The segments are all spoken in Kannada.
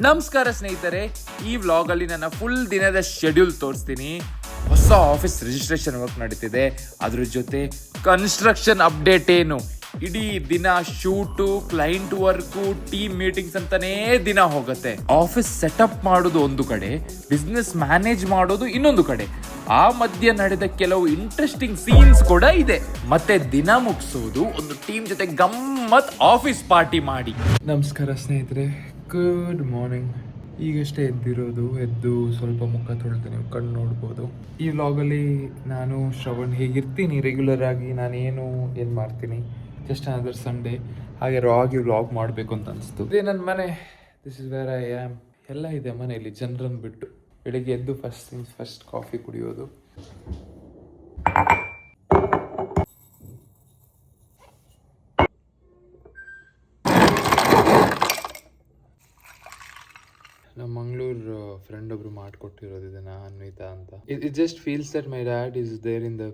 ನಮಸ್ಕಾರ ಸ್ನೇಹಿತರೆ, ಈ ವ್ಲಾಗ್ ಅಲ್ಲಿ ನನ್ನ ಫುಲ್ ದಿನದ ಶೆಡ್ಯೂಲ್ ತೋರಿಸ್ತೀನಿ. ಹೊಸ ಆಫೀಸ್ ರಿಜಿಸ್ಟ್ರೇಷನ್ ವರ್ಕ್ ನಡೀತಿದೆ, ಅದ್ರ ಜೊತೆ ಕನ್ಸ್ಟ್ರಕ್ಷನ್ ಅಪ್ಡೇಟ್ ಏನು, ಇಡೀ ದಿನ shoot, client work, team meetings ಅಂತಾನೇ ದಿನ ಹೋಗುತ್ತೆ. ಆಫೀಸ್ ಸೆಟಪ್ ಮಾಡೋದು ಒಂದು ಕಡೆ, ಬಿಸ್ನೆಸ್ ಮ್ಯಾನೇಜ್ ಮಾಡೋದು ಇನ್ನೊಂದು ಕಡೆ. ಆ ಮಧ್ಯೆ ನಡೆದ ಕೆಲವು ಇಂಟ್ರೆಸ್ಟಿಂಗ್ ಸೀನ್ಸ್ ಕೂಡ ಇದೆ. ಮತ್ತೆ ದಿನ ಮುಗಿಸೋದು ಒಂದು ಟೀಮ್ ಜೊತೆ ಗಮ್ಮತ್ ಆಫೀಸ್ ಪಾರ್ಟಿ ಮಾಡಿ. ನಮಸ್ಕಾರ ಸ್ನೇಹಿತರೆ, ಗುಡ್ ಮಾರ್ನಿಂಗ್. ಈಗಷ್ಟೇ ಎದ್ದು ಸ್ವಲ್ಪ ಮುಖ ತೊಳೆದು ನೀವು ಕಣ್ಣು ನೋಡ್ಬೋದು. ಈ ವ್ಲಾಗಲ್ಲಿ ನಾನು ಶ್ರವಣ್ ಹೇಗಿರ್ತೀನಿ ರೆಗ್ಯುಲರ್ ಆಗಿ, ನಾನೇನು ಮಾಡ್ತೀನಿ, ಜಸ್ಟ್ ಅನದರ್ ಸಂಡೇ ಹಾಗೆ ರಾಗಿ ವ್ಲಾಗ್ ಮಾಡಬೇಕು ಅಂತ ಅನಿಸ್ತು. ಇದೇ ನನ್ನ ಮನೆ, this is where I am. ಎಲ್ಲ ಇದೆ ಮನೆಯಲ್ಲಿ ಜನರನ್ನು ಬಿಟ್ಟು. ಬೆಳಿಗ್ಗೆ ಎದ್ದು ಫಸ್ಟ್ ಕಾಫಿ ಕುಡಿಯೋದು, ನಮ್ಮ ಮಂಗಳೂರು ಫ್ರೆಂಡ್ ಒಬ್ರು ಮಾಡಿಕೊಟ್ಟಿರೋದು ಇದನ್ನು, ಅನ್ವಿತಾ ಅಂತ. It just feels that my dad is there in the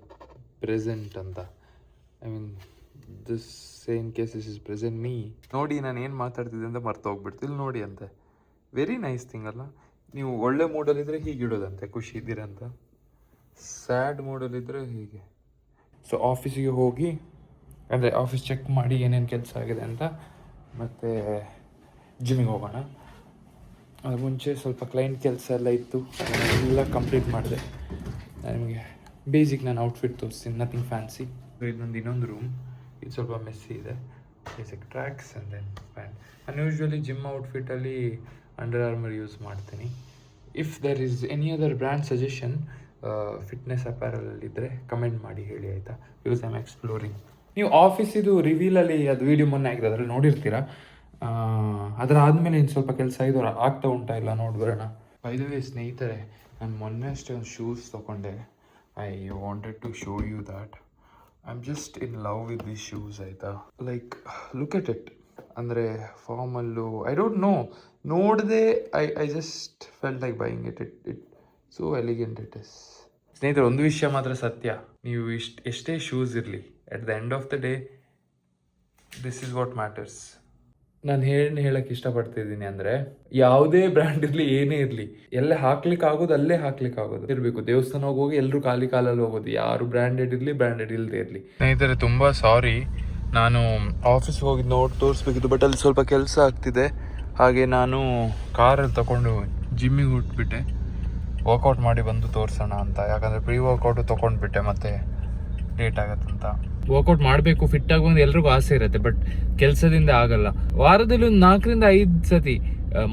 present ಅಂತ. I mean this same case is present me. ನೋಡಿ ನಾನು ಏನು ಮಾತಾಡ್ತಿದ್ದೆ ಅಂತ ಮರ್ತೋಗ್ಬಿಡ್ತಿಲ್ಲ ನೋಡಿ ಅಂತೆ. ವೆರಿ ನೈಸ್ ಥಿಂಗ್ ಅಲ್ಲ? ನೀವು ಒಳ್ಳೆ ಮೂಡಲ್ಲಿದ್ದರೆ ಹೀಗೆ ಇಡೋದಂತೆ, ಖುಷಿ ಇದ್ದೀರಂತ. ಸ್ಯಾಡ್ ಮೂಡಲ್ಲಿದ್ದರೆ ಹೀಗೆ. ಸೊ ಆಫೀಸಿಗೆ ಹೋಗಿ, ಅಂದರೆ ಆಫೀಸ್ ಚೆಕ್ ಮಾಡಿ ಏನೇನು ಕೆಲಸ ಆಗಿದೆ ಅಂತ, ಮತ್ತು ಜಿಮ್ಮಿಗೆ ಹೋಗೋಣ. ಅದು ಮುಂಚೆ ಸ್ವಲ್ಪ ಕ್ಲೈಂಟ್ ಕೆಲಸ ಎಲ್ಲ ಇತ್ತು, ಎಲ್ಲ ಕಂಪ್ಲೀಟ್ ಮಾಡಿದೆ. ನಿಮಗೆ ಬೇಸಿಕ್ ನಾನು ಔಟ್ಫಿಟ್ ತೋರಿಸ್ತೀನಿ, ನಥಿಂಗ್ ಫ್ಯಾನ್ಸಿ. ಇದೊಂದು ಇನ್ನೊಂದು ರೂಮ್, ಇದು ಸ್ವಲ್ಪ ಮೆಸ್ಸಿ ಇದೆ. Basic tracks and then pant. ನಾನು ಯೂಶ್ವಲಿ ಜಿಮ್ ಔಟ್ಫಿಟ್ಟಲ್ಲಿ ಅಂಡರ್ ಆರ್ಮರ್ ಯೂಸ್ ಮಾಡ್ತೀನಿ. If there is any other brand suggestion fitness ಅಪ್ಯಾರಲಲ್ಲಿದ್ದರೆ ಕಮೆಂಟ್ ಮಾಡಿ ಹೇಳಿ, ಆಯಿತಾ? Because I am exploring. ನೀವು ಆಫೀಸಿದು ರಿವೀಲಲ್ಲಿ ಅದು ವೀಡಿಯೋ ಮೊನ್ನೆ ಆಗಿದೆ, ಅದರಲ್ಲಿ ನೋಡಿರ್ತೀರ. ಅದರ ಆದಮೇಲೆ ಇನ್ನು ಸ್ವಲ್ಪ ಕೆಲಸ ಇದು ಆಗ್ತಾ ಉಂಟಾ ಇಲ್ಲ ನೋಡ್ಬರೋಣ. ಬೈ ದ ವೇ ಸ್ನೇಹಿತರೆ, ನಾನು ಮೊನ್ನೆ ಅಷ್ಟೇ ಒಂದು ಶೂಸ್ ತೊಗೊಂಡೆ. I wanted to show you that I am just in love with this shoes, ಆಯಿತಾ? Like look at it. ಅಂದರೆ ಫಾರ್ಮಲ್ಲು, ಐ ಡೋಂಟ್ ನೋ, ನೋಡದೆ I just felt like buying it so elegant it is. ಸ್ನೇಹಿತರೆ, ಒಂದು ವಿಷಯ ಮಾತ್ರ ಸತ್ಯ, ನೀವು ಎಷ್ಟೇ ಶೂಸ್ ಇರಲಿ, at the end of the day this is what matters. ನಾನು ಹೇಳಕ್ಕೆ ಇಷ್ಟಪಡ್ತಿದ್ದೀನಿ ಅಂದರೆ, ಯಾವುದೇ ಬ್ರ್ಯಾಂಡ್ ಇರಲಿ, ಏನೇ ಇರಲಿ, ಎಲ್ಲ ಹಾಕ್ಲಿಕ್ಕೆ ಆಗೋದು ಅಲ್ಲೇ ಹಾಕ್ಲಿಕ್ಕೆ ಆಗೋದು ಇರಬೇಕು. ದೇವಸ್ಥಾನ ಹೋಗಿ ಎಲ್ಲರೂ ಖಾಲಿ ಕಾಲಲ್ಲಿ ಹೋಗೋದು, ಯಾರು ಬ್ರ್ಯಾಂಡೆಡ್ ಇರಲಿ ಬ್ರ್ಯಾಂಡೆಡ್ ಇಲ್ಲದೆ ಇರಲಿ. ಸ್ನೇಹಿತರೆ, ತುಂಬ ಸಾರಿ, ನಾನು ಆಫೀಸ್ಗೆ ಹೋಗಿ ತೋರಿಸ್ಬೇಕಿತ್ತು, ಬಟ್ ಅಲ್ಲಿ ಸ್ವಲ್ಪ ಕೆಲಸ ಆಗ್ತಿದೆ. ಹಾಗೆ ನಾನು ಕಾರಲ್ಲಿ ತಗೊಂಡು ಜಿಮ್ಮಿಗೆ ಹುಟ್ಬಿಟ್ಟೆ, ವರ್ಕೌಟ್ ಮಾಡಿ ಬಂದು ತೋರಿಸೋಣ ಅಂತ. ಯಾಕಂದರೆ ಪ್ರೀ ವರ್ಕೌಟು ತೊಗೊಂಡ್ಬಿಟ್ಟೆ, ಮತ್ತೆ ಲೇಟ್ ಆಗತ್ತಂತ. ವರ್ಕೌಟ್ ಮಾಡಬೇಕು, ಫಿಟ್ ಆಗಿ ಬಂದು ಎಲ್ರಿಗೂ ಆಸೆ ಇರುತ್ತೆ, ಬಟ್ ಕೆಲಸದಿಂದ ಆಗಲ್ಲ. ವಾರದಲ್ಲಿ ಒಂದು 4-5 ಸತಿ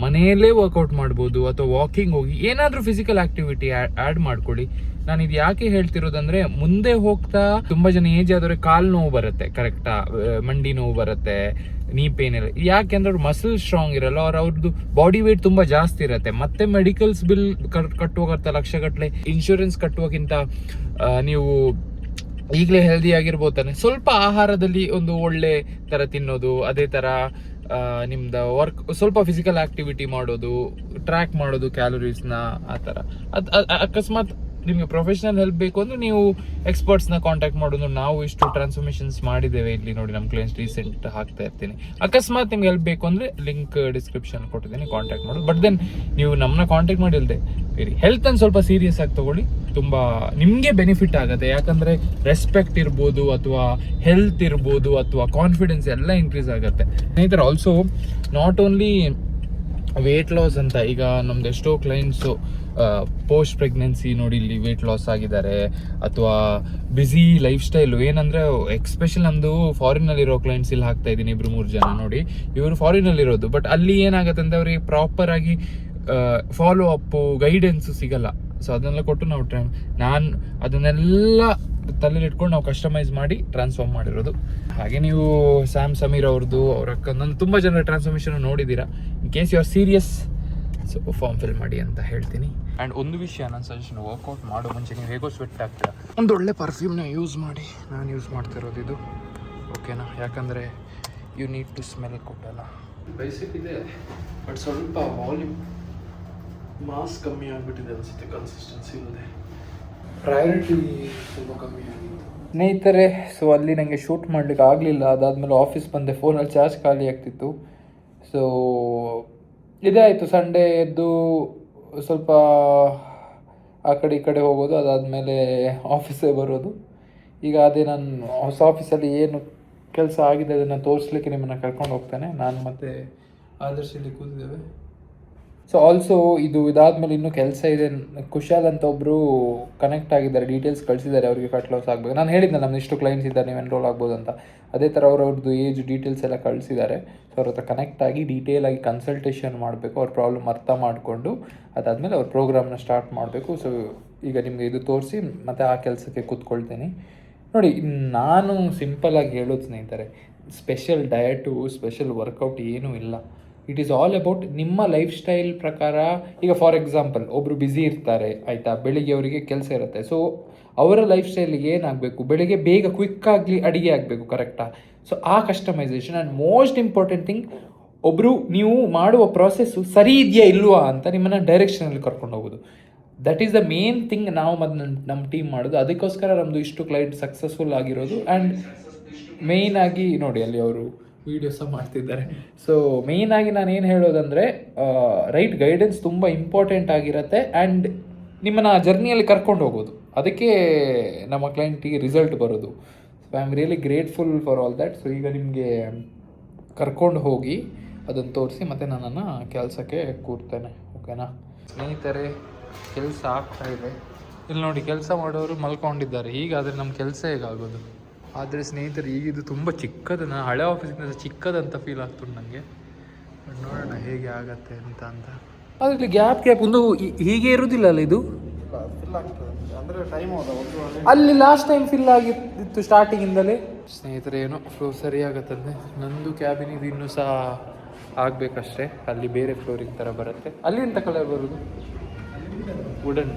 ಮನೆಯಲ್ಲೇ ವರ್ಕೌಟ್ ಮಾಡ್ಬೋದು, ಅಥವಾ ವಾಕಿಂಗ್ ಹೋಗಿ ಏನಾದರೂ ಫಿಸಿಕಲ್ ಆಕ್ಟಿವಿಟಿ ಆ್ಯಡ್ ಮಾಡ್ಕೊಳ್ಳಿ. ನಾನು ಇದು ಯಾಕೆ ಹೇಳ್ತಿರೋದಂದ್ರೆ, ಮುಂದೆ ಹೋಗ್ತಾ ತುಂಬ ಜನ ಏಜ್ ಆದವ್ರಿಗೆ ಕಾಲು ನೋವು ಬರುತ್ತೆ, ಕರೆಕ್ಟಾ, ಮಂಡಿ ನೋವು ಬರುತ್ತೆ, ನೀ ಪೇನ್ ಇಲ್ಲ. ಯಾಕೆಂದ್ರೆ ಅವ್ರ ಮಸಲ್ ಸ್ಟ್ರಾಂಗ್ ಇರಲ್ಲ, ಅವ್ರದ್ದು ಬಾಡಿ ವೇಟ್ ತುಂಬ ಜಾಸ್ತಿ ಇರುತ್ತೆ. ಮತ್ತೆ ಮೆಡಿಕಲ್ಸ್ ಬಿಲ್ ಕಟ್ಟುವಾಗತ್ತೆ ಲಕ್ಷಗಟ್ಟಲೆ. ಇನ್ಶೂರೆನ್ಸ್ ಕಟ್ಟುವಕ್ಕಿಂತ ನೀವು ಈಗಲೇ ಹೆಲ್ದಿ ಆಗಿರ್ಬೋದು ತಾನೆ. ಸ್ವಲ್ಪ ಆಹಾರದಲ್ಲಿ ಒಂದು ಒಳ್ಳೆ ಥರ ತಿನ್ನೋದು, ಅದೇ ಥರ ನಿಮ್ದು ವರ್ಕ್, ಸ್ವಲ್ಪ ಫಿಸಿಕಲ್ ಆಕ್ಟಿವಿಟಿ ಮಾಡೋದು, ಟ್ರ್ಯಾಕ್ ಮಾಡೋದು ಕ್ಯಾಲೋರೀಸ್ನ, ಆ ಥರ. ಅಕಸ್ಮಾತ್ ನಿಮಗೆ ಪ್ರೊಫೆಷನಲ್ ಹೆಲ್ಪ್ ಬೇಕು ಅಂದರೆ ನೀವು ಎಕ್ಸ್ಪರ್ಟ್ಸ್ನ ಕಾಂಟ್ಯಾಕ್ಟ್ ಮಾಡೋದು. ನಾವು ಇಷ್ಟು ಟ್ರಾನ್ಸ್ಫಾರ್ಮೇಷನ್ಸ್ ಮಾಡಿದ್ದೇವೆ ಇಲ್ಲಿ ನೋಡಿ, ನಮ್ಮ ಕ್ಲೈಂಟ್ಸ್ ರೀಸೆಂಟ್ ಹಾಕ್ತಾ ಇರ್ತೀನಿ. ಅಕಸ್ಮಾತ್ ನಿಮ್ಗೆ ಹೆಲ್ಪ್ ಬೇಕು ಅಂದರೆ ಲಿಂಕ್ ಡಿಸ್ಕ್ರಿಪ್ಷನ್ ಕೊಟ್ಟಿದ್ದೀನಿ, ಕಾಂಟ್ಯಾಕ್ಟ್ ಮಾಡೋದು. ಬಟ್ ದೆನ್ ನೀವು ನಮ್ಮನ್ನ ಕಾಂಟ್ಯಾಕ್ಟ್ ಮಾಡಿಲ್ದೆ ಬೇರೆ. ಹೆಲ್ತನ್ನು ಸ್ವಲ್ಪ ಸೀರಿಯಸ್ ಆಗಿ ತೊಗೊಳ್ಳಿ, ತುಂಬ ನಿಮಗೆ ಬೆನಿಫಿಟ್ ಆಗುತ್ತೆ. ಯಾಕಂದರೆ ರೆಸ್ಪೆಕ್ಟ್ ಇರ್ಬೋದು, ಅಥವಾ ಹೆಲ್ತ್ ಇರ್ಬೋದು, ಅಥವಾ ಕಾನ್ಫಿಡೆನ್ಸ್ ಎಲ್ಲ ಇನ್ಕ್ರೀಸ್ ಆಗುತ್ತೆ. ಸ್ನೇಹಿತರೆ, also not only weight loss ಅಂತ. ಈಗ ನಮ್ದು ಎಷ್ಟೋ ಕ್ಲೈಂಟ್ಸು ಪೋಸ್ಟ್ ಪ್ರೆಗ್ನೆನ್ಸಿ ನೋಡಿ ಇಲ್ಲಿ ವೇಟ್ ಲಾಸ್ ಆಗಿದ್ದಾರೆ, ಅಥವಾ ಬ್ಯುಸಿ ಲೈಫ್ ಸ್ಟೈಲು. ಏನಂದರೆ ಎಕ್ಸ್ಪೆಷಲ್ ನಮ್ಮದು ಫಾರಿನಲ್ಲಿರೋ ಕ್ಲೈಂಟ್ಸ್ ಇಲ್ಲಿ ಹಾಕ್ತಾ ಇದ್ದೀನಿ, 2-3 ಜನ ನೋಡಿ. ಇವರು ಫಾರಿನಲ್ಲಿರೋದು, ಬಟ್ ಅಲ್ಲಿ ಏನಾಗುತ್ತೆ ಅಂದರೆ ಅವರಿಗೆ ಪ್ರಾಪರಾಗಿ ಫಾಲೋ ಅಪ್ಪು, ಗೈಡೆನ್ಸು ಸಿಗಲ್ಲ. ಸೊ ಅದನ್ನೆಲ್ಲ ಕೊಟ್ಟು ನಾನು ಅದನ್ನೆಲ್ಲ ತಲೆಯಲ್ಲಿ ಇಟ್ಕೊಂಡು ನಾವು ಕಸ್ಟಮೈಸ್ ಮಾಡಿ ಟ್ರಾನ್ಸ್ಫಾರ್ಮ್ ಮಾಡಿರೋದು. ಹಾಗೆ ನೀವು ಸಮೀರ್ ಅವ್ರದ್ದು, ಅವ್ರ ಅಕ್ಕ, ನಾನು ತುಂಬ ಜನರ ಟ್ರಾನ್ಸ್ಫಾರ್ಮೇಷನ್ ನೋಡಿದ್ದೀರಾ. In case you are serious, so form fill ಮಾಡಿ ಅಂತ ಹೇಳ್ತೀನಿ. ಆ್ಯಂಡ್ ಒಂದು ವಿಷಯ, ನನ್ನ ಸಜೆಷನ್, ವರ್ಕೌಟ್ ಮಾಡೋ ಮುಂಚೆ ನೀವು ಹೇಗೋ ಸ್ವೆಟ್ ಆಗ್ತೀರಾ, ಒಂದು ಒಳ್ಳೆ ಪರ್ಫ್ಯೂಮ್ನ ಯೂಸ್ ಮಾಡಿ. ನಾನು ಯೂಸ್ ಮಾಡ್ತಿರೋದು ಇದು, ಓಕೆನಾ? ಯಾಕಂದರೆ ಯು ನೀಡ್ ಟು ಸ್ಮೆಲ್ ಕೊಟ್ಟಲ್ಲ. ಬೇಸಿಕ್ ಇದೆ, ಬಟ್ ಸ್ವಲ್ಪ ವಾಲ್ಯೂಮ್ ಮಾಸ್ ಕಮ್ಮಿ ಆಗಿಬಿಟ್ಟಿದೆ ಅನಿಸುತ್ತೆ, ಕನ್ಸಿಸ್ಟೆನ್ಸಿ ಇಲ್ಲದೆ. ಪ್ರಯಾರಿಟಿ ತುಂಬ ಕಮ್ಮಿ ಆಗಿದೆ ಸ್ನೇಹಿತರೆ. ಸೊ ಅಲ್ಲಿ ನನಗೆ ಶೂಟ್ ಮಾಡಲಿಕ್ಕೆ ಆಗಲಿಲ್ಲ. ಅದಾದಮೇಲೆ ಆಫೀಸ್ ಬಂದೆ, ಫೋನಲ್ಲಿ ಚಾರ್ಜ್ ಖಾಲಿ ಆಗ್ತಿತ್ತು. ಸೊ ಇದೇ ಆಯಿತು. ಸಂಡೇ ಎದ್ದು ಸ್ವಲ್ಪ ಆ ಕಡೆ ಈ ಕಡೆ ಹೋಗೋದು, ಅದಾದಮೇಲೆ ಆಫೀಸಿಗೆ ಬರೋದು. ಈಗ ಅದೇ ನಾನು ಹೊಸ ಆಫೀಸಲ್ಲಿ ಏನು ಕೆಲಸ ಆಗಿದೆ ಅದನ್ನು ತೋರಿಸ್ಲಿಕ್ಕೆ ನಿಮ್ಮನ್ನು ಕರ್ಕೊಂಡು ಹೋಗ್ತಾನೆ. ನಾನು ಮತ್ತು ಆದರ್ಶ್ ಇಲ್ಲಿ ಕೂತಿದ್ದೇವೆ. ಸೊ ಆಲ್ಸೋ ಇದಾದಮೇಲೆ ಇನ್ನೂ ಕೆಲಸ ಇದೆ. ಕುಶಾಲ್ ಅಂತ ಒಬ್ಬರು ಕನೆಕ್ಟ್ ಆಗಿದ್ದಾರೆ, ಡೀಟೇಲ್ಸ್ ಕಳಿಸಿದ್ದಾರೆ. ಅವರಿಗೆ ಫಟ್ ಲಾಸ್ ಆಗಬೇಕು. ನಾನು ಹೇಳಿದ್ದೆ ನಮ್ದು ಇಷ್ಟು ಕ್ಲೈಂಟ್ಸ್ ಇದ್ದಾರೆ, ನೀವು ಎನ್ರೋಲ್ ಆಗ್ಬೋದು ಅಂತ. ಅದೇ ಥರ ಅವ್ರದ್ದು ಏಜ್ ಡೀಟೇಲ್ಸ್ ಎಲ್ಲ ಕಳಿಸಿದ್ದಾರೆ. ಸೊ ಅವ್ರ ಹತ್ರ ಕನೆಕ್ಟ್ ಆಗಿ ಡೀಟೇಲಾಗಿ ಕನ್ಸಲ್ಟೇಷನ್ ಮಾಡಬೇಕು, ಅವ್ರ ಪ್ರಾಬ್ಲಮ್ ಅರ್ಥ ಮಾಡಿಕೊಂಡು ಅದಾದಮೇಲೆ ಅವ್ರ ಪ್ರೋಗ್ರಾಮ್ನ ಸ್ಟಾರ್ಟ್ ಮಾಡಬೇಕು. ಸೊ ಈಗ ನಿಮಗೆ ಇದು ತೋರಿಸಿ ಮತ್ತು ಆ ಕೆಲಸಕ್ಕೆ ಕೂತ್ಕೊಳ್ತೀನಿ. ನೋಡಿ, ನಾನು ಸಿಂಪಲಾಗಿ ಹೇಳೋದು ಸ್ನೇಹಿತರೆ, ಸ್ಪೆಷಲ್ ಡಯಟು, ಸ್ಪೆಷಲ್ ವರ್ಕೌಟ್ ಏನೂ ಇಲ್ಲ. ಇಟ್ ಈಸ್ ಆಲ್ ಅಬೌಟ್ ನಿಮ್ಮ ಲೈಫ್ ಸ್ಟೈಲ್ ಪ್ರಕಾರ. ಈಗ ಫಾರ್ ಎಕ್ಸಾಂಪಲ್ ಒಬ್ಬರು ಬ್ಯುಸಿ ಇರ್ತಾರೆ, ಆಯಿತಾ, ಬೆಳಿಗ್ಗೆ ಅವರಿಗೆ ಕೆಲಸ ಇರುತ್ತೆ. ಸೊ ಅವರ ಲೈಫ್ ಸ್ಟೈಲಿಗೆ ಏನಾಗಬೇಕು, ಬೆಳಿಗ್ಗೆ ಬೇಗ ಕ್ವಿಕ್ಕಾಗಲಿ ಅಡುಗೆ ಆಗಬೇಕು, ಕರೆಕ್ಟಾ? ಸೊ ಆ customization and most important thing, ಒಬ್ಬರು ನೀವು ಮಾಡುವ ಪ್ರಾಸೆಸ್ಸು ಸರಿ ಇದೆಯಾ ಇಲ್ವಾ ಅಂತ ನಿಮ್ಮನ್ನು ಡೈರೆಕ್ಷನಲ್ಲಿ ಕರ್ಕೊಂಡು ಹೋಗೋದು. That is the main thing ನಾವು ಮತ್ತು ನಮ್ಮ ಟೀಮ್ ಮಾಡೋದು. ಅದಕ್ಕೋಸ್ಕರ ನಮ್ಮದು ಇಷ್ಟು ಕ್ಲೈಂಟ್ ಸಕ್ಸಸ್ಫುಲ್ ಆಗಿರೋದು. ಆ್ಯಂಡ್ ಮೇಯ್ನಾಗಿ ನೋಡಿ, ಅಲ್ಲಿ ಅವರು ವೀಡಿಯೋಸ ಮಾಡ್ತಿದ್ದಾರೆ. ಸೊ ಮೇಯ್ನಾಗಿ ನಾನು ಏನು ಹೇಳೋದಂದರೆ, ರೈಟ್ ಗೈಡೆನ್ಸ್ ತುಂಬ ಇಂಪಾರ್ಟೆಂಟ್ ಆಗಿರುತ್ತೆ. ಆ್ಯಂಡ್ ನಿಮ್ಮನ್ನು ಆ ಜರ್ನಿಯಲ್ಲಿ ಕರ್ಕೊಂಡು ಹೋಗೋದು, ಅದಕ್ಕೆ ನಮ್ಮ ಕ್ಲೈಂಟಿಗೆ ರಿಸಲ್ಟ್ ಬರೋದು. So I am really grateful for all that. So ಈಗ ನಿಮಗೆ ಕರ್ಕೊಂಡು ಹೋಗಿ ಅದನ್ನು ತೋರಿಸಿ ಮತ್ತು ನನ್ನನ್ನು ಕೆಲಸಕ್ಕೆ ಕೂರ್ತೇನೆ, ಓಕೆನಾ ಸ್ನೇಹಿತರೆ? ಕೆಲಸ ಆಗ್ತಾಯಿದೆ. ಇಲ್ಲಿ ನೋಡಿ, ಕೆಲಸ ಮಾಡೋರು ಮಲ್ಕೊಂಡಿದ್ದಾರೆ. ಹೀಗಾದರೆ ನಮ್ಮ ಕೆಲಸ ಹೇಗಾಗೋದು? ಆದರೆ ಸ್ನೇಹಿತರೆ, ಈಗ ಇದು ತುಂಬ ಚಿಕ್ಕದು. ನಾನು ಹಳೆ ಆಫೀಸಿಂದ ಚಿಕ್ಕದಂತ ಫೀಲ್ ಆಗ್ತುಂಟು ನನಗೆ. ನೋಡೋಣ ಹೇಗೆ ಆಗತ್ತೆ ಅಂತ. ಆದರೆ ಇಲ್ಲಿ ಗ್ಯಾಪ್ ಒಂದು ಹೀಗೆ ಇರುವುದಿಲ್ಲ ಅಲ್ಲ, ಇದು ಫಿಲ್ ಆಗ್ತದೆ ಅಂದರೆ ಟೈಮ್ ಹೋದ ಅಲ್ಲಿ ಲಾಸ್ಟ್ ಟೈಮ್ ಫಿಲ್ ಆಗಿತ್ತು ಸ್ಟಾರ್ಟಿಂಗಿಂದಲೇ. ಸ್ನೇಹಿತರೆ, ಏನೋ ಫ್ಲೋ ಸರಿಯಾಗತ್ತಂತೆ. ನಂದು ಕ್ಯಾಬಿನ್ ಇದು ಇನ್ನೂ ಸಹ ಆಗಬೇಕಷ್ಟೇ. ಅಲ್ಲಿ ಬೇರೆ ಫ್ಲೋರಿಂಗ್ ಥರ ಬರುತ್ತೆ. ಅಲ್ಲಿ ಎಂಥ ಕಲರ್ ಬರೋದು? ವುಡನ್.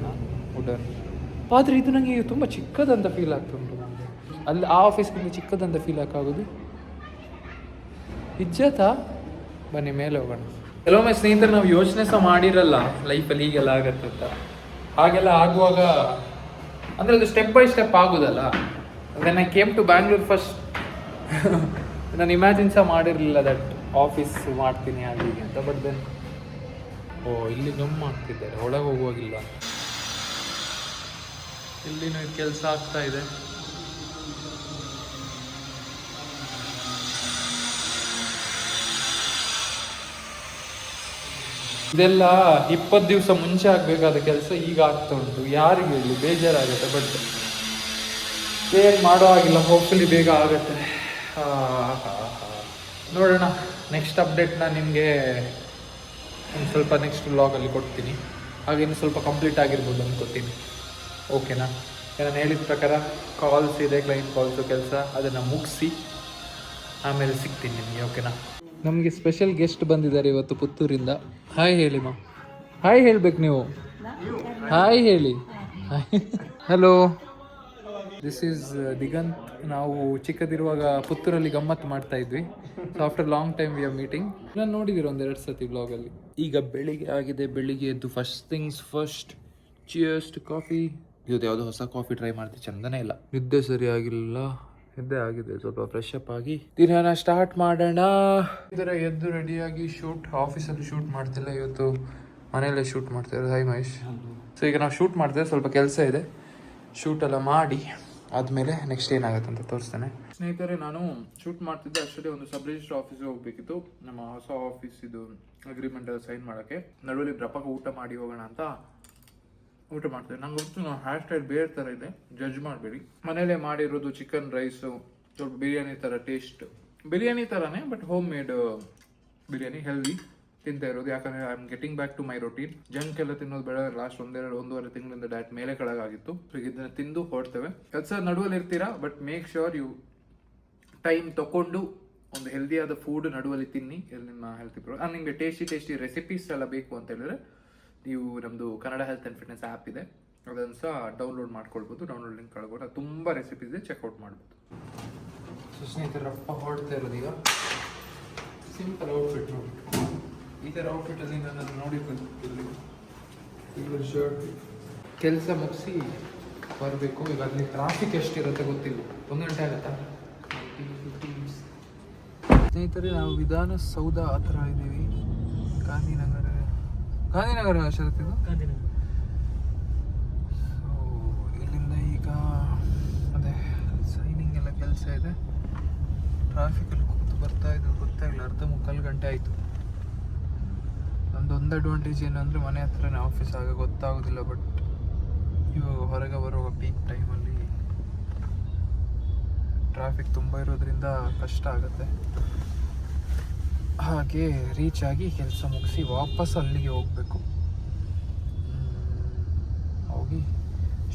ಆದರೆ ಇದು ನನಗೆ ತುಂಬ ಚಿಕ್ಕದಂತ ಫೀಲ್ ಆಗ್ತುಂಟು. ನನಗೆ ಅಲ್ಲಿ ಆ ಆಫೀಸ್ಗಿಂತ ಚಿಕ್ಕದಂತ ಫೀಲ್ ಆಗೋದು. ಇಜ್ಜತಾ? ಬನ್ನಿ ಮೇಲೆ ಹೋಗೋಣ. ಕೆಲವೊಮ್ಮೆ ಸ್ನೇಹಿತರೆ, ನಾವು ಯೋಚನೆ ಸಹ ಮಾಡಿರಲ್ಲ ಲೈಫಲ್ಲಿ ಹೀಗೆಲ್ಲ ಆಗತ್ತೆ ಅಂತ. ಹಾಗೆಲ್ಲ ಆಗುವಾಗ ಅಂದರೆ ಅದು ಸ್ಟೆಪ್ ಬೈ ಸ್ಟೆಪ್ ಆಗೋದಲ್ಲ. When I came to Bangalore first, ನಾನು ಇಮ್ಯಾಜಿನ್ ಸಹ ಮಾಡಿರಲಿಲ್ಲ ದಟ್ ಆಫೀಸ್ ಮಾಡ್ತೀನಿ ಹಾಗೆ ಅಂತ. ಬಟ್ ದೆನ್ ಇಲ್ಲಿ ಗಮ್ ಮಾಡ್ತಿದ್ದಾರೆ, ಒಳಗೆ ಹೋಗುವಾಗಿಲ್ಲ. ಇಲ್ಲಿನೂ ಕೆಲಸ ಆಗ್ತಾ ಇದೆ. ಇದೆಲ್ಲ 20 ದಿವಸ ಮುಂಚೆ ಆಗಬೇಕಾದ ಕೆಲಸ ಈಗ ಆಗ್ತಾ ಉಂಟು. ಯಾರಿಗೆ ಹೇಳಿ, ಬೇಜಾರಾಗುತ್ತೆ. ಬಟ್ ಏನು ಮಾಡೋ ಆಗಿಲ್ಲ. ಹೋಪ್ಫುಲಿ ಬೇಗ ಆಗುತ್ತೆ. ನೋಡೋಣ, ನೆಕ್ಸ್ಟ್ ಅಪ್ಡೇಟ್ನ ನಿಮಗೆ ಒಂದು ಸ್ವಲ್ಪ ನೆಕ್ಸ್ಟ್ ವ್ಲಾಗಲ್ಲಿ ಕೊಡ್ತೀನಿ. ಹಾಗೇನು ಸ್ವಲ್ಪ ಕಂಪ್ಲೀಟ್ ಆಗಿರ್ಬೋದು ಅಂದ್ಕೊತೀನಿ, ಓಕೆನಾ? ನಾನು ಹೇಳಿದ ಪ್ರಕಾರ ಕಾಲ್ಸ್ ಇದೆ, ಕ್ಲೈಂಟ್ ಕಾಲ್ಸು ಕೆಲಸ, ಅದನ್ನು ಮುಗಿಸಿ ಆಮೇಲೆ ಸಿಗ್ತೀನಿ ನಿಮಗೆ, ಓಕೆನಾ? ನಮಗೆ ಸ್ಪೆಷಲ್ ಗೆಸ್ಟ್ ಬಂದಿದ್ದಾರೆ ಇವತ್ತು ಪುತ್ತೂರಿಂದ. ಹಾಯ್ ಹೇಳಿ ಮಾ. ಹಾಯ್ ಹೇಳ್ಬೇಕು ನೀವು. ಹಾಯ್ ಹೇಳಿ. Hello, this is Diganth. ನಾವು ಚಿಕ್ಕದಿರುವಾಗ ಪುತ್ತೂರಲ್ಲಿ ಗಮ್ಮತ್ತು ಮಾಡ್ತಾ ಇದ್ವಿ. So after long time we are meeting. ನಾನು ನೋಡಿದ್ದೀರ 1-2 ಸತಿ ಬ್ಲಾಗಲ್ಲಿ. ಈಗ ಬೆಳಿಗ್ಗೆ ಆಗಿದೆ. ಬೆಳಿಗ್ಗೆ ಎದ್ದು first things first, cheers to coffee. ಇವತ್ತು ಯಾವುದೋ ಹೊಸ ಕಾಫಿ ಟ್ರೈ ಮಾಡ್ತೀವಿ, ಚಂದನೇ ಇಲ್ಲ. ನಿದ್ದೆ ಸರಿಯಾಗಿಲ್ಲ, ನಿದ್ದೆ ಆಗಿದೆ. ಸ್ವಲ್ಪ ಫ್ರೆಶ್ ಅಪ್ ಆಗಿ ದಿನ ಸ್ಟಾರ್ಟ್ ಮಾಡೋಣ. ಇದರ ಎದ್ದು ರೆಡಿಯಾಗಿ ಶೂಟ್. ಆಫೀಸಲ್ಲಿ ಶೂಟ್ ಮಾಡ್ತಿಲ್ಲ ಇವತ್ತು, ಮನೆಯಲ್ಲೇ ಶೂಟ್ ಮಾಡ್ತಿದ್ದಾರೆ. ಹಾಯ್ ಮಹೇಶ್. ಸೊ ಈಗ ನಾವು ಶೂಟ್ ಮಾಡ್ತೇವೆ, ಸ್ವಲ್ಪ ಕೆಲಸ ಇದೆ. ಶೂಟ್ ಎಲ್ಲ ಮಾಡಿ ಆದಮೇಲೆ ನೆಕ್ಸ್ಟ್ ಏನಾಗುತ್ತೆ ಅಂತ ತೋರಿಸ್ತೇನೆ. ಸ್ನೇಹಿತರೆ, ನಾನು ಶೂಟ್ ಮಾಡ್ತಿದ್ದೆ ಅಷ್ಟೇ. ಒಂದು ಸಬ್ ರಿಜಿಸ್ಟರ್ ಆಫೀಸ್ಗೆ ಹೋಗಬೇಕಿತ್ತು, ನಮ್ಮ ಹೊಸ ಆಫೀಸ್ ಇದು ಅಗ್ರಿಮೆಂಟ್ ಸೈನ್ ಮಾಡೋಕ್ಕೆ. ನಡುವಲ್ಲಿ ಬ್ರಪಕ್ಕೆ ಊಟ ಮಾಡಿ ಹೋಗೋಣ ಅಂತ ಊಟ ಮಾಡ್ತೇವೆ. ನಂಗೆ ಗೊತ್ತು ನಾವು ಹೇರ್ ಸ್ಟೈಲ್ ಬೇರೆ ಥರ ಇದೆ, ಜಡ್ಜ್ ಮಾಡಬೇಡಿ. ಮನೇಲೇ ಮಾಡಿರೋದು ಚಿಕನ್ ರೈಸು, ಸ್ವಲ್ಪ ಬಿರಿಯಾನಿ ಥರ ಟೇಸ್ಟ್, ಬಿರಿಯಾನಿ ಥರನೇ but home made biryani, healthy ತಿಂತಾ ಇರೋದು. ಯಾಕಂದರೆ I am getting back to my routine. Junk ಎಲ್ಲ ತಿನ್ನೋದು ಬೇಡ. ಲಾಸ್ಟ್ 1-1.5 ತಿಂಗಳಿಂದ ಡಯಟ್ ಮೇಲೆ ಕೆಳಗಾಗಿತ್ತು. ಸೊ ಇದನ್ನು ತಿಂದು ಹೊರಡ್ತೇವೆ. ಕೆಲಸ ನಡುವಲ್ಲಿ ಇರ್ತೀರಾ, but make sure you time ತಗೊಂಡು ಒಂದು ಹೆಲ್ದಿಯಾದ ಫುಡ್ ನಡುವಲ್ಲಿ ತಿನ್ನಿ. ನಿಮ್ಮ ಹೆಲ್ತಿ ನಿಮಗೆ ಟೇಸ್ಟಿ ರೆಸಿಪೀಸ್ ಎಲ್ಲ ಬೇಕು ಅಂತ ಹೇಳಿದ್ರೆ ನೀವು ನಮ್ಮದು Kannada health and fitness app ಇದೆ, ಅದನ್ನು ಸಹ ಡೌನ್ಲೋಡ್ ಮಾಡ್ಕೊಳ್ಬೋದು. ಡೌನ್ಲೋಡ್ ಲಿಂಕ್ ಕಳ್ಬೋದು. ತುಂಬ ರೆಸಿಪೀಸ್ ಇದೆ, ಚೆಕ್ಔಟ್ ಮಾಡ್ಬೋದು. ಸೊ ಸ್ನೇಹಿತರೆ, ರಪ್ಪ ಹೊರಡ್ತಾ ಇರೋದು ಈಗ. ಸಿಂಪಲ್ ಔಟ್ಫಿಟ್ ನೋಡಿ. ಈ ಥರ ಔಟ್ಫಿಟಲ್ಲಿ ನಾನು ನೋಡಿರ್ಬೋದು. ಇಲ್ಲಿ ಶರ್ಟ್. ಕೆಲಸ ಮುಗಿಸಿ ಬರಬೇಕು. ಈಗ ಅಲ್ಲಿ ಟ್ರಾಫಿಕ್ ಎಷ್ಟಿರುತ್ತೆ ಗೊತ್ತಿಲ್ಲ. 1 ಗಂಟೆ ಆಗುತ್ತಾ? ಸ್ನೇಹಿತರೆ, ನಾವು ವಿಧಾನಸೌಧ ಹತ್ರ ಇದ್ದೀವಿ. ಗಾಂಧಿನಗರ ಶರತ್ ಇದು. ಸೊ ಇಲ್ಲಿಂದ ಈಗ ಅದೇ ಸೈನಿಂಗ್ ಎಲ್ಲ ಕೆಲಸ ಇದೆ. ಟ್ರಾಫಿಕಲ್ಲಿ ಕೂತು ಬರ್ತಾ ಇದ್ದು ಗೊತ್ತಾಗಿಲ್ಲ, 1/2 ಗಂಟೆ ಆಯಿತು. ಒಂದು ಅಡ್ವಾಂಟೇಜ್ ಏನಂದರೆ ಮನೆ ಹತ್ರನೇ ಆಫೀಸ್, ಆಗ ಗೊತ್ತಾಗೋದಿಲ್ಲ. ಬಟ್ ಇವಾಗ ಹೊರಗೆ ಬರುವ ಪೀಕ್ ಟೈಮಲ್ಲಿ ಟ್ರಾಫಿಕ್ ತುಂಬ ಇರೋದ್ರಿಂದ ಕಷ್ಟ ಆಗುತ್ತೆ. ಹಾಗೆ ರೀಚ್ ಆಗಿ ಕೆಲಸ ಮುಗಿಸಿ ವಾಪಸ್ ಅಲ್ಲಿಗೆ ಹೋಗಬೇಕು. ಹೋಗಿ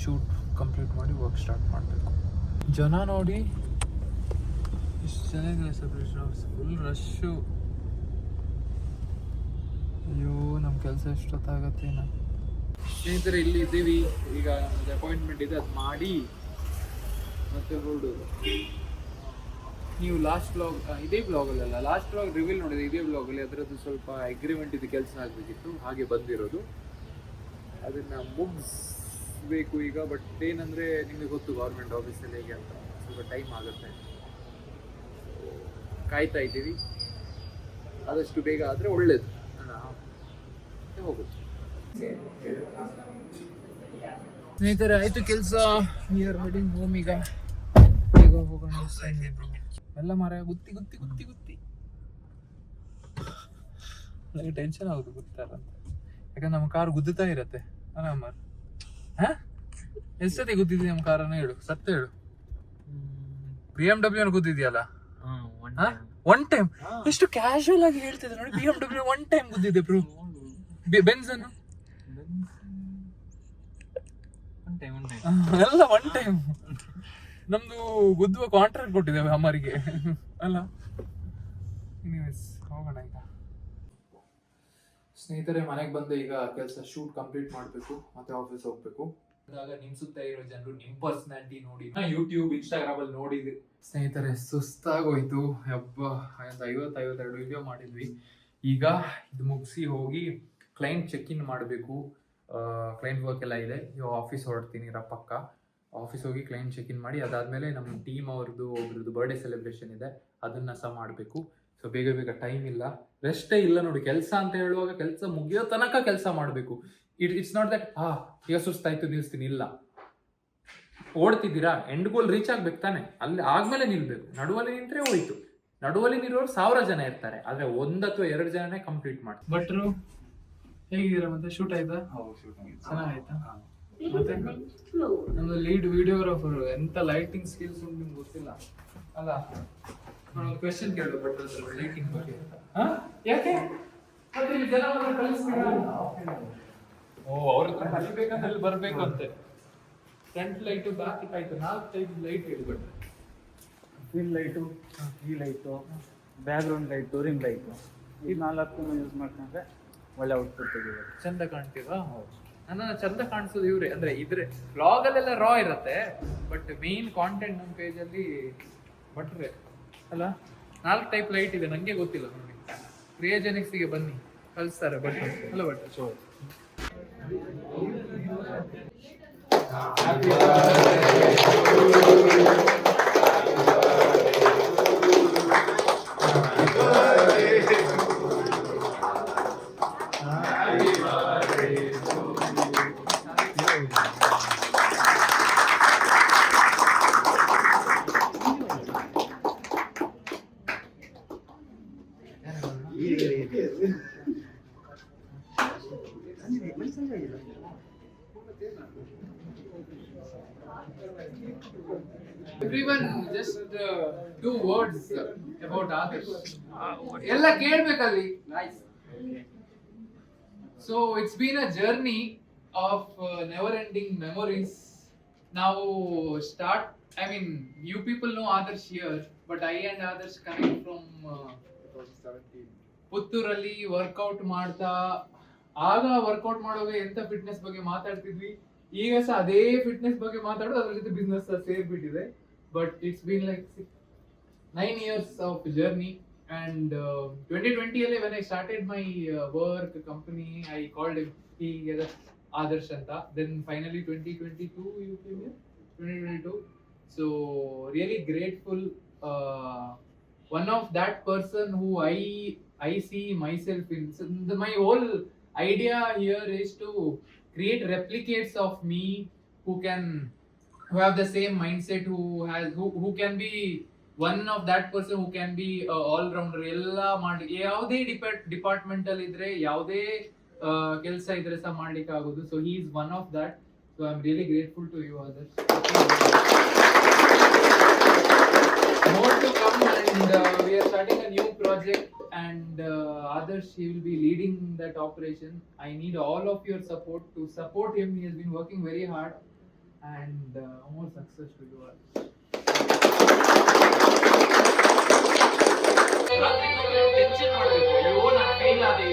ಶೂಟ್ ಕಂಪ್ಲೀಟ್ ಮಾಡಿ ವರ್ಕ್ ಸ್ಟಾರ್ಟ್ ಮಾಡಬೇಕು. ಜನ ನೋಡಿ ಎಷ್ಟು ಜನ ಇದೆ, ಸೆಲೆಬ್ರೇಷನ್ ಫುಲ್ ರಶ್ಶು. ಅಯ್ಯೋ ನಮ್ಮ ಕೆಲಸ ಎಷ್ಟೊತ್ತಾಗತ್ತೆ ನಾ. ಸ್ನೇಹಿತರೆ ಇಲ್ಲಿ ಇದ್ದೀವಿ ಈಗ. ನಮ್ಮದು ಅಪಾಯಿಂಟ್ಮೆಂಟ್ ಇದೆ, ಅದು ಮಾಡಿ ಮತ್ತೆ ಹೊರಡೋದು. ನೀವು ಲಾಸ್ಟ್ ಬ್ಲಾಗ್ ಇದೇ ಬ್ಲಾಗಲ್ಲ, ಲಾಸ್ಟ್ ಬ್ಲಾಗ್ ರಿವೀಲ್ ನೋಡಿದೆ. ಇದೇ ಬ್ಲಾಗಲ್ಲಿ ಅದರದ್ದು ಸ್ವಲ್ಪ ಅಗ್ರಿಮೆಂಟ್ ಇದು ಕೆಲಸ ಆಗಬೇಕಿತ್ತು, ಹಾಗೆ ಬಂದಿರೋದು. ಅದನ್ನು ಮುಗಿಸ್ಬೇಕು ಈಗ. ಬಟ್ ಏನಂದರೆ ನಿಮಗೆ ಗೊತ್ತು ಗೌರ್ಮೆಂಟ್ ಆಫೀಸಲ್ಲಿ ಹೇಗೆ ಅಂತ, ಸ್ವಲ್ಪ ಟೈಮ್ ಆಗುತ್ತೆ. ಕಾಯ್ತಾ ಇದ್ದೀವಿ, ಆದಷ್ಟು ಬೇಗ ಆದರೆ ಒಳ್ಳೆಯದು. ಹೋಗುತ್ತೆ ಸ್ನೇಹಿತರೆ, ಆಯಿತು ಕೆಲಸ. ವಿ ಆರ್ ಹೆಡಿಂಗ್ ಹೋಮ್ ಈಗ. ಬೇಗ ಹೋಗೋಣ. ಎಲ್ಲ ಮರ ಗುತ್ತಿ ಗುತ್ತಿ ಗುತ್ತಿ ಗುತ್ತಿ ನನಗೆ ಟೆನ್ಷನ್ ಆಗೋದು ಗೊತ್ತಲ್ಲ ಅಂತ. ಯಾಕಂದ್ರೆ ನಮ್ಮ ಕಾರ್ ಗುದ್ದುತ್ತಾ ಇರತ್ತೆ ಆರಾಮ. ಎಷ್ಟೊತ್ತಿ ಗುದ್ದಿದ್ದಿ ನಮ್ಮ ಕಾರನ್ನ ಹೇಳು, ಸತ್ತ ಹೇಳು. BMW ಗುದ್ದಿದ್ಯಲ್ಲ ಒನ್ ಟೈಮ್. ಎಷ್ಟು ಕ್ಯಾಶುವಲ್ ಆಗಿ ಹೇಳ್ತಿದ್ದೆ ನೋಡಿ. BMW 1 ಟೈಮ್ ಗುದ್ದಿದ್ದೆ ಬ್ರೋ. ಬೆನ್ಸ್ ಅನ್ನು ಅಲ್ಲ 1 ಟೈಮ್. ನಮ್ದು ಗುದ್ದುವ ಕಾಂಟ್ರಾಕ್ಟ್ ಕೊಟ್ಟಿದ್ದೇವೆ ಅಮ್ಮರಿಗೆ ಅಲ್ಲ. ಹೋಗೋಣ ಈಗ. ಸ್ನೇಹಿತರೆ ಮನೆಗೆ ಬಂದು ಈಗ ಕೆಲಸ ಶೂಟ್ ಕಂಪ್ಲೀಟ್ ಮಾಡಬೇಕು, ಮತ್ತೆ ಆಫೀಸ್ ಹೋಗ್ಬೇಕು. ಆಗ ನಿಮ್ ಸುತ್ತ ಇರೋ ಜನರು ನಿಮ್ ಪರ್ಸನಾಲಿಟಿ ನೋಡಿ ಯೂಟ್ಯೂಬ್ ಇನ್ಸ್ಟಾಗ್ರಾಮ್ ಅಲ್ಲಿ ನೋಡಿದ್ವಿ. ಸ್ನೇಹಿತರೆ ಸುಸ್ತಾಗೋಯ್ತು. 50-52 ವಿಡಿಯೋ ಮಾಡಿದ್ವಿ. ಈಗ ಇದು ಮುಗಿಸಿ ಹೋಗಿ ಕ್ಲೈಂಟ್ ಚೆಕ್ ಇನ್ ಮಾಡಬೇಕು. ಕ್ಲೈಂಟ್ ವರ್ಕ್ ಎಲ್ಲ ಇದೆ. ಇವಾಗ ಆಫೀಸ್ ಹೊರಡ್ತೀನಿ ಪಕ್ಕ. ಆಫೀಸ್ ಹೋಗಿ ಕ್ಲೈಂಟ್ ಚೆಕ್ ಇನ್ ಮಾಡಿ ಅದಾದಮೇಲೆ ನಮ್ಮ ಟೀಮ್ ಒಬ್ರದ್ದು ಬರ್ಡೇ ಸೆಲೆಬ್ರೇಷನ್ ಇದೆ, ಅದನ್ನ ಸಹ ಮಾಡಬೇಕು. ಸೊ ಬೇಗ ಬೇಗ ಟೈಮ್ ಇಲ್ಲ, ರೆಸ್ಟೇ ಇಲ್ಲ ನೋಡಿ. ಕೆಲಸ ಅಂತ ಹೇಳುವಾಗ ಕೆಲಸ ಮುಗಿಯೋ ತನಕ ಕೆಲಸ ಮಾಡಬೇಕು. ಇಟ್ಸ್ ನಾಟ್ ದಟ್ ಈಗ ಸುಸ್ತಾಯ್ತು ನಿಲ್ಲಿಸ್ತೀನಿ, ಇಲ್ಲ. ಓಡ್ತಿದ್ದೀರಾ, ಎಂಡ್ ಗೋಲ್ ರೀಚ್ ಆಗ್ಬೇಕು ತಾನೆ, ಅಲ್ಲಿ ಆದ್ಮೇಲೆ ನಿಲ್ಬೇಕು. ನಡುವಲ್ಲಿ ನಿಂತ್ರೆ ಹೋಯ್ತು. ನಡುವಲ್ಲಿ ನಿಲ್ಲೋರು 1000 ಜನ ಇರ್ತಾರೆ, ಆದ್ರೆ 1 ಅಥವಾ 2 ಜನನೇ ಕಂಪ್ಲೀಟ್ ಮಾಡ್ತಾರೆ. ಭಟ್ರು ಹೇಗಿದ್ದೀರಾ? ಮತ್ತೆ ಶೂಟ್ ಆಯ್ತಾ? ಚೆನ್ನಾಗಾಯ್ತಾ? ಮತ್ತೆ ನಮ್ದು ಲೀಡ್ ವಿಡಿಯೋಗ್ರಾಫರ್ ಎಂತ ಲೈಟಿಂಗ್ ಸ್ಕಿಲ್ಸ್ ಉಂಟು ನಿಮ್ಗೆ ಗೊತ್ತಿಲ್ಲ ಅಲ್ಲ. ನಾನು ಕ್ವೆಶ್ಚನ್ ಕೇಳು ಭಟ್ರ ಹತ್ರ ಲೈಟಿಂಗ್ ಬಗ್ಗೆ. ಯಾಕೆ ಮತ್ತೆ ಇಲ್ಲಿ ಜನ ಕಳಿಸ್ತೀರಾ? ಅವ್ರ ಕಲಿಬೇಕಂತ ಅಲ್ಲಿ ಬರ್ಬೇಕು ಅಂತೆ. Front light, back light, 4 type light ಹೇಳ್ಬಿಟ್ರೆ. ಫೀಲ್ಡ್ ಲೈಟು, ಈ light, background light, ring light, ಈ 4 ಯೂಸ್ ಮಾಡ್ಕೊಂಡ್ರೆ ಒಳ್ಳೆ ಔಟ್ಪುಟ್ ತೆಗಿಬೇಕು. ಚಂದ ಕಾಣ್ತೀವಾ? ನನ್ನ ಚಂದ ಕಾಣಿಸೋದು ಇವ್ರೆ. ಅಂದ್ರೆ ಇದ್ರೆ ಬ್ಲಾಗ್ ಅಲ್ಲೆಲ್ಲ ರಾ ಇರತ್ತೆ, ಬಟ್ ಮೇನ್ ಕಾಂಟೆಂಟ್ ನಮ್ಮ ಪೇಜಲ್ಲಿ ಭಟ್ರೆ ಅಲ್ಲ. 4 ಟೈಪ್ ಲೈಟ್ ಇದೆ, ನಂಗೆ ಗೊತ್ತಿಲ್ಲ ನೋಡಿ. ಕ್ರಿಯೋಜೆನಿಕ್ಸ್ಗೆ ಬನ್ನಿ, ಕಳಿಸ್ತಾರೆ ಭಟ್ರು ಅಲ್ಲ. ಭಟ್ರು show Everyone just 2 words about others. ಎಲ್ಲ ಕೇಳಬೇಕಲ್ಲಿ. Nice. So it's been a journey of never ending memories. Now start, I mean you people know others here, but I and others coming from 2017 ಪುತ್ತೂರಲ್ಲಿ workout ಮಾಡ್ತಾ. ಆಗ ವರ್ಕೌಟ್ ಮಾಡುವಾಗ ಎಂತ ಫಿಟ್ನೆಸ್ ಬಗ್ಗೆ ಮಾತಾಡ್ತಿದ್ವಿ, ಈಗ ಸಹ ಅದೇ ಫಿಟ್ನೆಸ್ ಬಗ್ಗೆ ಮಾತಾಡೋದು, ಅದ್ರ ಜೊತೆ ಬಿಸ್ನೆಸ್ ಸಹ ಸೇರ್ಬಿಟ್ಟಿದೆ. But it's been like 9 years of journey. And 2020 ಅಲ್ಲಿ when I started my work company, I called Adarsh ಅಂತ. Then finally 2022 you came here, 2022. So really grateful. One of that person who I I see myself in. So my whole idea here is to create replicates of me who have the same mindset, who can be one of that person who can be all rounder. ಎಲ್ಲ ಮಾಡಿ ಯಾವುದೇ ಡಿಪಾರ್ಟ್ಮೆಂಟಲ್ ಇದ್ರೆ ಯಾವುದೇ ಕೆಲಸ ಇದ್ರೆ ಸಹ ಮಾಡ್ಲಿಕ್ಕೆ ಆಗೋದು. So he is one of that. So I am really grateful to you Adarsh. More to come, and we are starting a new project, and Adarsh, he will be leading that operation. I need all of your support to support him. He has been working very hard, and more success to you all. Tension ಮಾಡಬೇಕು, ಅಯ್ಯೋ ನಾನು ಫೇಲ್ ಆದೆ.